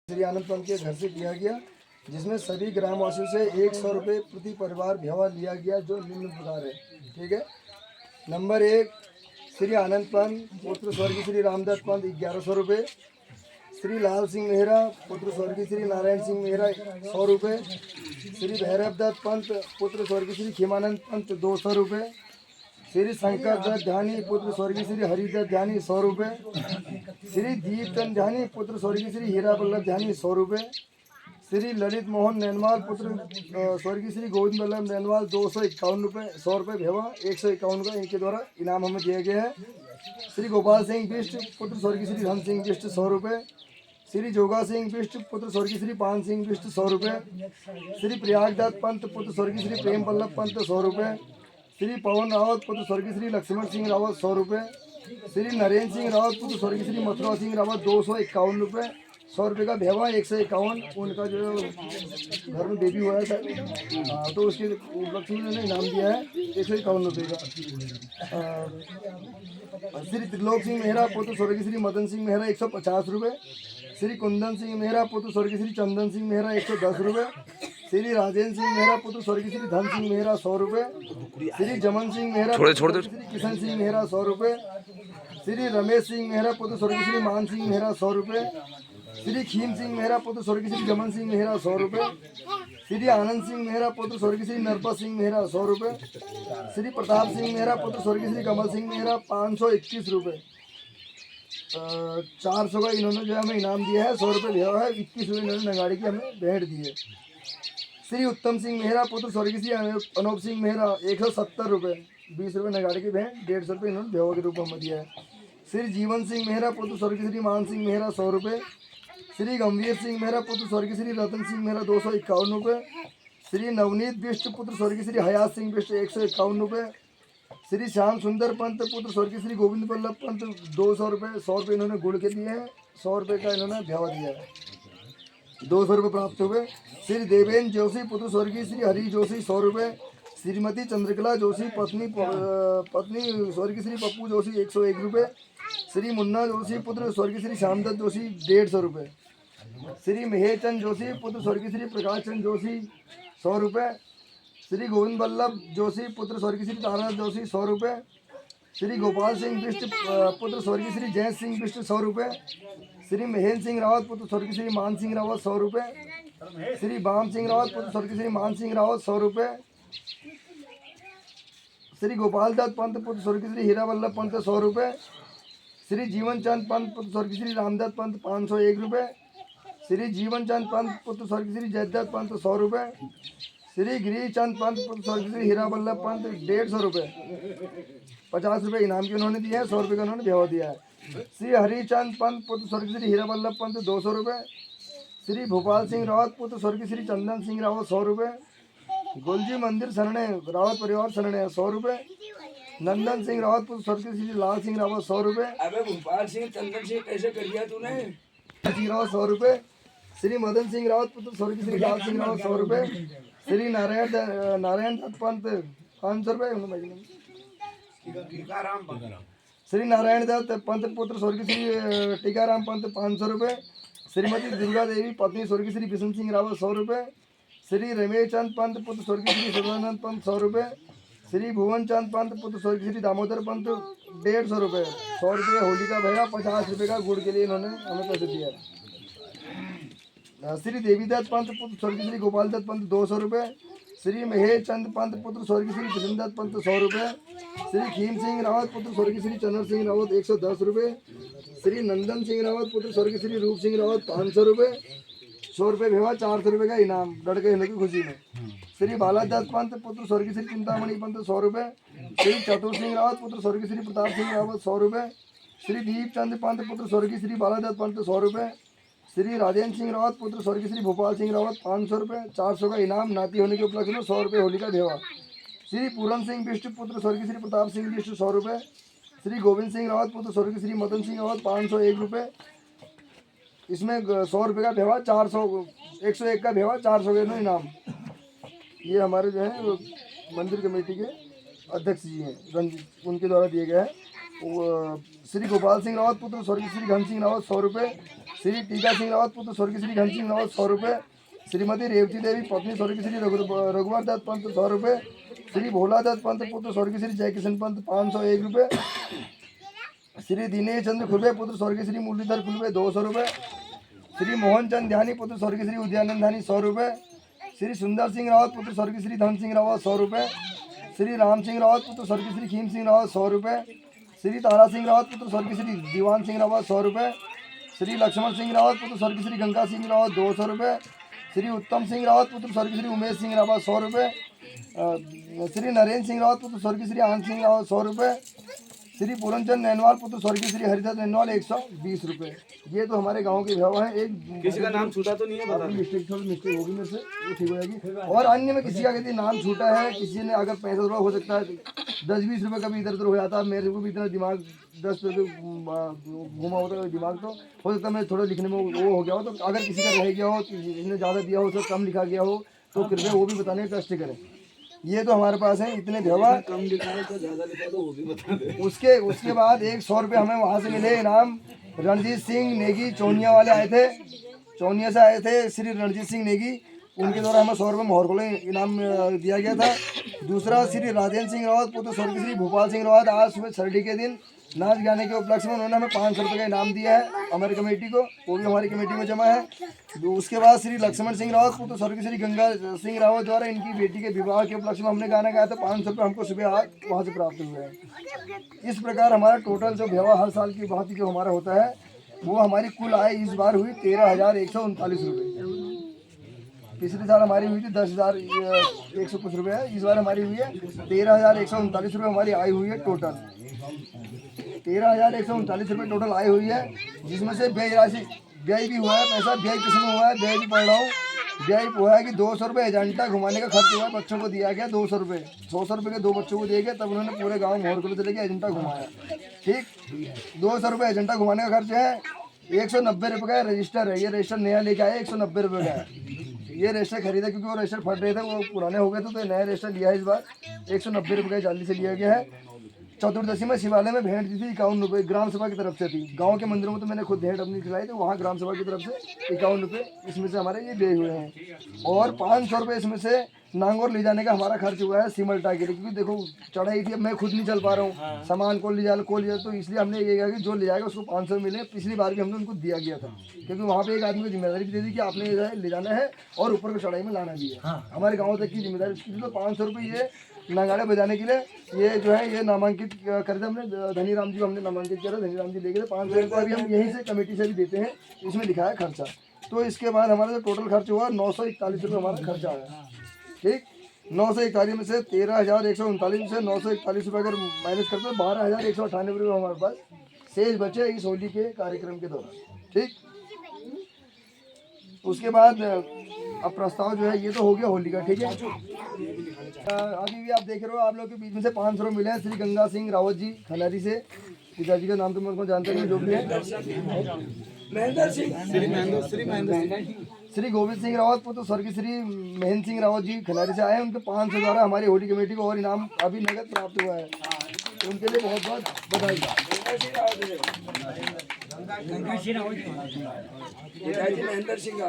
श्री आनंद पंत के घर से किया गया, जिसमें सभी ग्रामवासियों से 100 रुपये प्रति परिवार व्यवहार लिया गया, जो निम्न प्रकार है। ठीक है। नंबर 1, श्री आनंद पंत पुत्र स्वर्गीय श्री रामदत्त पंत 1100 रुपये। श्री लाल सिंह मेहरा पुत्र स्वर्गीय श्री नारायण सिंह मेहरा 100 रुपये। श्री भैरव दत्त पंत पुत्र स्वर्गीय श्री खीमानंद पंत 200 रुपये। श्री शंकर दत्त ध्यानी पुत्र स्वर्गीय श्री हरिदत्त ध्यानी 100 रुपये। श्री दीपचंद ध्यानी पुत्र स्वर्गीय श्री हीरा वल्लभ ध्यानी 100 रुपये। श्री ललित मोहन नैनवाल पुत्र स्वर्गीय श्री गोविंद वल्लभ नैनवाल 251 रुपये, 100 रुपये भेवा 151 का इनके द्वारा इनाम हमें दिया गया है। श्री गोपाल सिंह बिष्ट पुत्र स्वर्गीय श्री धन सिंह बिष्ट 100 रुपये। श्री जोगा सिंह बिष्ट पुत्र स्वर्गीय श्री पान सिंह बिष्ट 100 रुपये। श्री प्रयाग दत्त पंत पुत्र स्वर्गीय श्री प्रेम वल्लभ पंत 100 रुपये। श्री पवन रावत पुत्र स्वर्गीय श्री लक्ष्मण सिंह रावत 100 रुपये। श्री नरेंद्र सिंह रावत पुत्र स्वर्गीय श्री मथुरा सिंह रावत 251 रुपये, 100 रुपये का भेवा 151। उनका जो घर में बेबी हुआ है सर, तो उसके उपलक्ष्य में उन्होंने इनाम दिया है 151 रुपये का। श्री त्रिलोक सिंह मेहरा पुत्र स्वर्गीय श्री मदन सिंह मेहरा 150 रुपये। श्री कुंदन सिंह मेहरा पुत्र स्वर्गीय श्री चंदन सिंह मेहरा 110 रुपये। श्री राजेंद्र सिंह मेहरा पुत्र स्वर्गीय श्री धन सिंह मेहरा 100 रुपये। श्री जमन सिंह मेहरा पुत्र श्री किशन सिंह मेहरा 100 रुपये। श्री रमेश सिंह मेहरा पुत्र स्वर्गीय श्री मान सिंह मेहरा 100 रुपये। श्री खीम सिंह मेहरा पुत्र स्वर्गीय श्री जमन सिंह मेहरा 100 रुपये। श्री आनंद सिंह मेहरा पुत्र स्वर्गीय श्री नरपत सिंह मेहरा 100 रुपये। श्री प्रताप सिंह मेहरा पुत्र स्वर्गीय श्री कमल सिंह मेहरा 521 रुपये। 400 का इन्होंने जो हमें इनाम दिया है, 100 रुपये दिया है, 21 रुपये इन्होंने नगाड़ी की हमें भेंट दी है। श्री उत्तम सिंह मेहरा पुत्र स्वर्गीय श्री अनूप सिंह मेहरा 170 रुपये, 20 रुपये नगाड़ी की भेंट, 150 रुपये इन्होंने भेवा के रूप में हमें दिया है। श्री जीवन सिंह मेहरा पुत्र स्वर्गीय श्री मान सिंह मेहरा 100 रुपये। श्री गंभीर सिंह मेहरा पुत्र स्वर्गीय श्री रतन सिंह मेहरा 251 रुपये। श्री नवनीत बिष्ट पुत्र स्वर्गीय श्री हयात सिंह बिष्ट 151 रुपये। श्री श्याम सुंदर पंत पुत्र स्वर्गीय श्री गोविंद वल्लभ पंत 200 रुपये, 100 रुपये इन्होंने गुड़ के दिए हैं, 100 रुपये का इन्होंने भेवा दिया है, 200 रुपये प्राप्त हुए। श्री देवेंद्र जोशी पुत्र स्वर्गीय श्री हरि जोशी 100 रुपये। श्रीमती चंद्रकला जोशी पत्नी स्वर्गीय श्री पप्पू जोशी 101 रुपये। श्री मुन्ना जोशी पुत्र स्वर्गीय श्री श्यामदत्त जोशी 150 रुपये। श्री महेशचंद जोशी पुत्र स्वर्गीय श्री प्रकाश चंद जोशी 100 रुपये। श्री गोविंद वल्लभ जोशी पुत्र स्वर्गीय श्री तारानाथ जोशी 100 रुपये। श्री गोपाल सिंह बिष्ट पुत्र स्वर्गीय श्री जय सिंह बिष्ट 100 रुपये। श्री महेंद्र सिंह रावत पुत्र स्वर्गीय श्री मान सिंह रावत 100 रुपये। श्री बाम सिंह रावत पुत्र स्वर्गीय श्री मान सिंह रावत 100 रुपये। श्री गोपाल दत्त पंत पुत्र स्वर्गीय श्री हीरा वल्लभ पंत 100 रुपये। श्री जीवन चंद पंत पुत्र स्वर्गीय श्री रामदत्त पंत 501 रुपये। श्री जीवन चंद पंत पुत्र स्वर्गीय श्री जयदत्त पंत 100 रुपये। श्री गिरीचंद पंत पुत्र स्वर्गीय श्री हीरा वल्लभ पंत 150 रुपये, 50 रुपये इनाम के उन्होंने दिया है, 100 रुपये का उन्होंने भेवा दिया है। श्री हरिचंद पंत पुत्र स्वर्गीय श्री हीरा वल्लभ पंत 200 रुपये। श्री भोपाल सिंह रावत पुत्र स्वर्गीय श्री चंदन सिंह रावत 100 रुपये। गोलजी मंदिर सरणे रावत परिवार सरणे 100 रुपये। नंदन सिंह रावत पुत्र स्वर्गीय श्री लाल सिंह रावत 100 रुपये। अबे भोपाल सिंह चंदन सिंह कैसे कर दिया तूने? सिंह रावत 100 रुपये। श्री मदन सिंह रावत पुत्र स्वर्गीय श्री लाल सिंह रावत 100 रुपये। श्री नारायण दत्त पंत 500 रुपये। श्री नारायण दत्त पंत पुत्र स्वर्गीय श्री टीकाराम पंत 500 रुपये। श्रीमती दुर्गा देवी पत्नी स्वर्गीय श्री बिशन सिंह रावत 100 रुपये। श्री रमेश चंद पंत पुत्र स्वर्गीय श्री सुधानंद पंत 100 रुपये। श्री भुवन चंद पंत पुत्र स्वर्गीय श्री दामोदर पंत 150 रुपये, 100 रुपये होली का भैया, 50 रुपये का गुड़ के लिए इन्होंने हमें पैसे दिया है। श्री देवीदत्त पंत पुत्र स्वर्गीय श्री गोपाल दत्त पंत 200 रुपये। श्री महेश चंद पंत पुत्र स्वर्गीय श्री कृष्ण दत्त पंत 100 रुपये। श्री खीम सिंह रावत पुत्र स्वर्गीय श्री चंद्र सिंह रावत 110 रुपये। श्री नंदन सिंह रावत पुत्र स्वर्गीय श्री रूप सिंह रावत 500 रुपये, 100 रुपये भेवा, 400 रुपये का इनाम लड़ के हिंदू की खुशी में। श्री बालादत्त पंत पुत्र स्वर्गीय श्री चिंतामणि पंत 100 रुपये। श्री चतुर सिंह रावत पुत्र स्वर्गीय श्री प्रताप सिंह रावत 100 रुपये। श्री दीपचंद पंत पुत्र स्वर्गीय श्री बालादत्त पंत 100 रुपये। श्री राजेंद्र सिंह रावत पुत्र स्वर्गीय श्री भोपाल सिंह रावत 500 रुपये, 400 का इनाम नाती होने के उपलक्ष्य में, 100 रुपये होली का भेवा। श्री पूरन सिंह बिष्ट पुत्र स्वर्गीय श्री प्रताप सिंह बिष्ट 100 रुपये। श्री गोविंद सिंह रावत पुत्र स्वर्गीय श्री मदन सिंह रावत 501 रुपये, इसमें 100 रुपये का भेवा, 101 का भेवा, 400 का इनाम। ये हमारे जो है मंदिर कमेटी के अध्यक्ष जी हैं रंजीत, उनके द्वारा दिए गए हैं। श्री गोपाल सिंह रावत पुत्र स्वर्गीय श्री घन सिंह रावत 100 रुपये। श्री टीका सिंह रावत पुत्र स्वर्गीय श्री घन सिंह रावत 100 रुपये। श्रीमती रेवती देवी पत्नी स्वर्गीय श्री रघुवर दत्त पंत 100 रुपये। श्री भोला दत्त पंत पुत्र स्वर्गीय श्री जयकिशन पंत 501 रुपये। श्री दिनेश चंद्र खुरबे पुत्र स्वर्गीय श्री मुरलीधर खुरबे 200 रुपये। श्री मोहन चंद ध्यानी पुत्र स्वर्गीय श्री उदयानंद ध्यानी 100 रुपये। श्री सुंदर सिंह रावत पुत्र स्वर्गीय श्री धन सिंह रावत 100 रुपये। श्री राम सिंह रावत पुत्र स्वर्गीय श्री खीम सिंह रावत 100 रुपये। श्री तारा सिंह रावत पुत्र स्वर्गीय श्री दीवान सिंह रावत 100 रुपये। श्री लक्ष्मण सिंह रावत पुत्र स्वर्गीय श्री गंगा सिंह रावत 200 रुपये। श्री उत्तम सिंह रावत पुत्र स्वर्गीय श्री उमेश सिंह रावत 100 रुपये। श्री नरेंद्र सिंह रावत पुत्र स्वर्गीय श्री आनंद सिंह रावत 100 रुपये। श्री पूरनचंद नैनवाल पुत्र स्वर्गीय श्री हरिदत्त नैनवाल 120 रुपये। ये तो हमारे गांव के व्यवहार है। एक किसी का नाम छूटा तो नहीं है, बता मिस्टेक होगी मेरे से, वो ठीक हो जाएगी। और अन्य में किसी का यदि नाम छूटा है, किसी ने अगर पैसा थोड़ा हो सकता है 10-20 रुपये का भी इधर उधर हो जाता है, मेरे को भी इतना दिमाग 10 रुपये घुमा होता है दिमाग, तो हो सकता है मैं थोड़ा लिखने में वो हो गया हो। तो अगर किसी का रह गया हो, जिसने ज़्यादा दिया हो, उसका कम लिखा गया हो, तो कृपया वो भी बताने का कष्ट करें। ये तो हमारे पास है इतने व्यवहार। कम लिखा है तो ज्यादा लिखा तो वो भी बता दे। उसके बाद 100 रुपये हमें वहाँ से मिले इनाम। रणजीत सिंह नेगी चौनिया वाले आए थे, चौनिया से आए थे श्री रणजीत सिंह नेगी, उनके द्वारा हमें 100 रुपये मोहर को इनाम दिया गया था। दूसरा श्री राजेंद्र सिंह रावत पुत्र स्वर्गीय श्री भोपाल सिंह रावत, आज सुबह सरडी के दिन नाच गाने के उपलक्ष्य में उन्होंने हमें 500 रुपये का इनाम दिया है हमारी कमेटी को, वो भी हमारी कमेटी में जमा है। उसके बाद श्री लक्ष्मण सिंह रावत पुत्र स्वर्गीय श्री गंगा सिंह रावत द्वारा इनकी बेटी के विवाह के उपलक्ष्य में हमने गाना गाया था, 500 रुपये हमको सुबह आज वहाँ से प्राप्त हुए हैं। इस प्रकार हमारा टोटल जो व्यवहार हर साल की भांति जो हमारा होता है, वो हमारी कुल आय इस बार हुई 13,139 रुपये। पिछले साल हमारी हुई थी 10,100 कुछ रुपये है, इस बार हमारी हुई है 13,139 रुपये हमारी आय हुई है टोटल। 13,139 रुपये टोटल आय हुई है, जिसमें से व्यय राशि व्यय भी हुआ है। पैसा व्यय किसमें हुआ है, व्यय भी पढ़ रहा हूँ। व्यय हुआ है कि 200 रुपये एजेंटा घुमाने का खर्च हुआ है, बच्चों को दिया गया 200 रुपये। 100 रुपये के 2 बच्चों को दिए गए, तब उन्होंने पूरे गाँव मोहर को चले गए एजेंटा घुमाया। ठीक, 200 रुपये एजेंटा घुमाने का खर्च है। 190 रुपये का रजिस्टर है, ये रजिस्टर नया लेके आया, 190 रुपये का है। ये रजिस्टर खरीदा क्योंकि वो रजिस्टर फट रहे थे, वो पुराने हो गए थे, तो नया रजिस्टर लिया है इस बार। 190 रुपये का चांदी से लिया गया है। चतुर्दशी में शिवालय में भेंट दी थी 51 रुपये, ग्राम सभा की तरफ से थी। गांव के मंदिरों में तो मैंने खुद भेंट अपनी खिलाई, तो वहाँ ग्राम सभा की तरफ से 51 रुपये इसमें से हमारे ये व्यय हुए हैं। और 500 रुपये इसमें से नांगौर ले जाने का हमारा खर्च हुआ है सिमल्टा के लिए, क्योंकि देखो चढ़ाई थी, अब मैं खुद नहीं चल पा रहा हूँ, सामान को ले जा, तो इसलिए हमने ये कहा कि जो ले जाएगा उसको 500 मिले। पिछली बार भी हमने उनको दिया गया था, क्योंकि वहाँ पे एक आदमी को जिम्मेदारी भी दे दी कि आपने ले जाना है और ऊपर को चढ़ाई में लाना भी है। हमारे गाँव तक की जिम्मेदारी, तो 500 रुपये ये नगाड़े बजाने के लिए ये जो है ये नामांकित कर दे। हमने धनीराम जी को हमने नामांकित किया था, धनीराम जी लेके 500 रुपये अभी हम यहीं से कमेटी से भी देते हैं, इसमें लिखा है खर्चा। तो इसके बाद हमारा जो टोटल खर्च हुआ 941 रुपये हमारा खर्चा आया। ठीक, 941 में से 13,139 में से 941 रुपये अगर माइनस करते तो 12,198 रुपये हमारे पास शेष बचे इस होली के कार्यक्रम के दौरान। ठीक, उसके बाद अब प्रस्ताव जो है ये तो हो गया होली का। ठीक है, अभी भी आप देख रहे हो, आप लोग के बीच में से 500 रुपये मिले हैं श्री गंगा सिंह रावत जी खनारी से। पिताजी का नाम तो मैं उनको जानते नहीं, जो भी है महेंद्र सिंह, श्री गोविंद सिंह रावत पुत्र स्वर्गीय श्री महेंद्र सिंह रावत जी खनारी से आए हैं। उनके 500 द्वारा हमारी होली कमेटी को और इनाम अभी नगद प्राप्त हुआ है, तो उनके लिए बहुत बहुत बधाई। महेंद्र सिंह